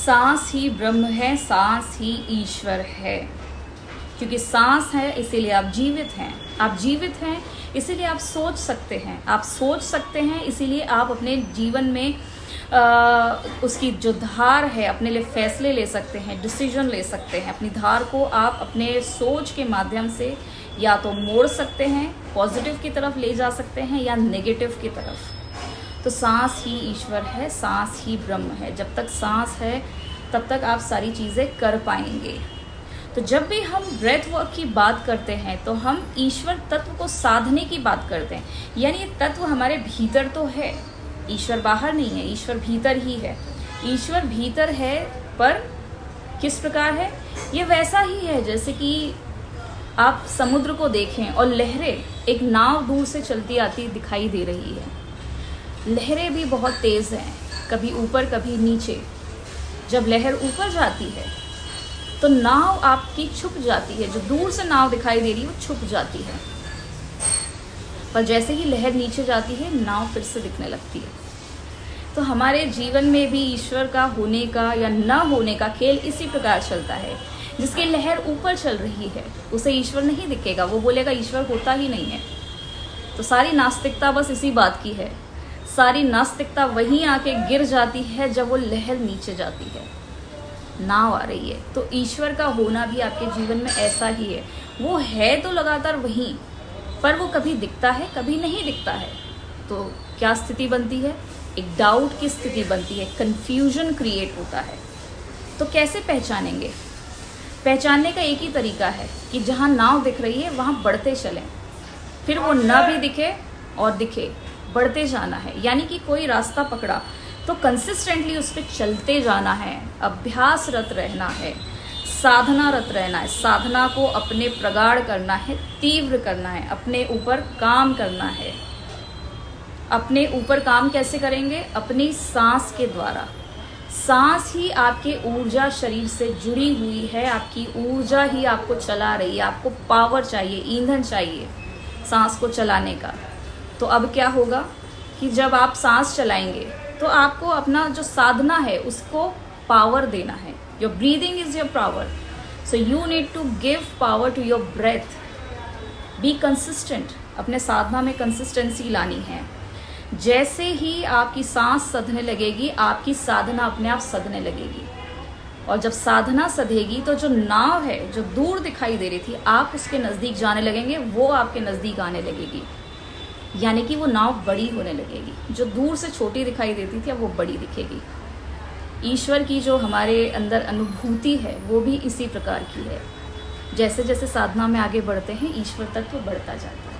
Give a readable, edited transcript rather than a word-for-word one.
सांस ही ब्रह्म है, सांस ही ईश्वर है। क्योंकि सांस है इसीलिए आप जीवित हैं, आप जीवित हैं इसीलिए आप सोच सकते हैं, आप सोच सकते हैं इसीलिए आप अपने जीवन में उसकी जो धार है अपने लिए फैसले ले सकते हैं, डिसीजन ले सकते हैं। अपनी धार को आप अपने सोच के माध्यम से या तो मोड़ सकते हैं, पॉजिटिव की तरफ ले जा सकते हैं या नेगेटिव की तरफ। तो सांस ही ईश्वर है, सांस ही ब्रह्म है। जब तक सांस है तब तक आप सारी चीज़ें कर पाएंगे। तो जब भी हम ब्रेथ वर्क की बात करते हैं तो हम ईश्वर तत्व को साधने की बात करते हैं। यानी ये तत्व हमारे भीतर तो है, ईश्वर बाहर नहीं है, ईश्वर भीतर ही है। ईश्वर भीतर है पर किस प्रकार है? ये वैसा ही है जैसे कि आप समुद्र को देखें और लहरें, एक नाव दूर से चलती आती दिखाई दे रही है। लहरें भी बहुत तेज़ हैं, कभी ऊपर कभी नीचे। जब लहर ऊपर जाती है तो नाव आपकी छुप जाती है, जो दूर से नाव दिखाई दे रही है वो छुप जाती है। पर जैसे ही लहर नीचे जाती है नाव फिर से दिखने लगती है। तो हमारे जीवन में भी ईश्वर का होने का या न होने का खेल इसी प्रकार चलता है। जिसकी लहर ऊपर चल रही है उसे ईश्वर नहीं दिखेगा, वो बोलेगा ईश्वर होता ही नहीं है। तो सारी नास्तिकता बस इसी बात की है। सारी नास्तिकता वहीं आके गिर जाती है जब वो लहर नीचे जाती है, नाव आ रही है। तो ईश्वर का होना भी आपके जीवन में ऐसा ही है। वो है तो लगातार वहीं, पर वो कभी दिखता है कभी नहीं दिखता है। तो क्या स्थिति बनती है? एक डाउट की स्थिति बनती है, कंफ्यूजन क्रिएट होता है। तो कैसे पहचानेंगे? पहचानने का एक ही तरीका है कि जहाँ नाव दिख रही है वहाँ बढ़ते चलें, फिर वो न भी दिखे और दिखे, बढ़ते जाना है। यानी कि कोई रास्ता पकड़ा तो कंसिस्टेंटली उस पर चलते जाना है, अभ्यासरत रहना है, साधनारत रहना है। साधना को अपने प्रगाढ़ करना है, तीव्र करना है, अपने ऊपर काम करना है। अपने ऊपर काम कैसे करेंगे? अपनी सांस के द्वारा। सांस ही आपके ऊर्जा शरीर से जुड़ी हुई है, आपकी ऊर्जा ही आपको चला रही है। आपको पावर चाहिए, ईंधन चाहिए सांस को चलाने का। तो अब क्या होगा कि जब आप सांस चलाएंगे तो आपको अपना जो साधना है उसको पावर देना है। Your breathing is your power, so you need to give power to your breath. Be consistent, अपने साधना में कंसिस्टेंसी लानी है। जैसे ही आपकी सांस सधने लगेगी आपकी साधना अपने आप सधने लगेगी। और जब साधना सधेगी तो जो नाव है जो दूर दिखाई दे रही थी आप उसके नज़दीक जाने लगेंगे, वो आपके नज़दीक आने लगेगी। यानी कि वो नाव बड़ी होने लगेगी। जो दूर से छोटी दिखाई देती थी अब वो बड़ी दिखेगी। ईश्वर की जो हमारे अंदर अनुभूति है वो भी इसी प्रकार की है। जैसे जैसे साधना में आगे बढ़ते हैं ईश्वर तत्व बढ़ता जाता है।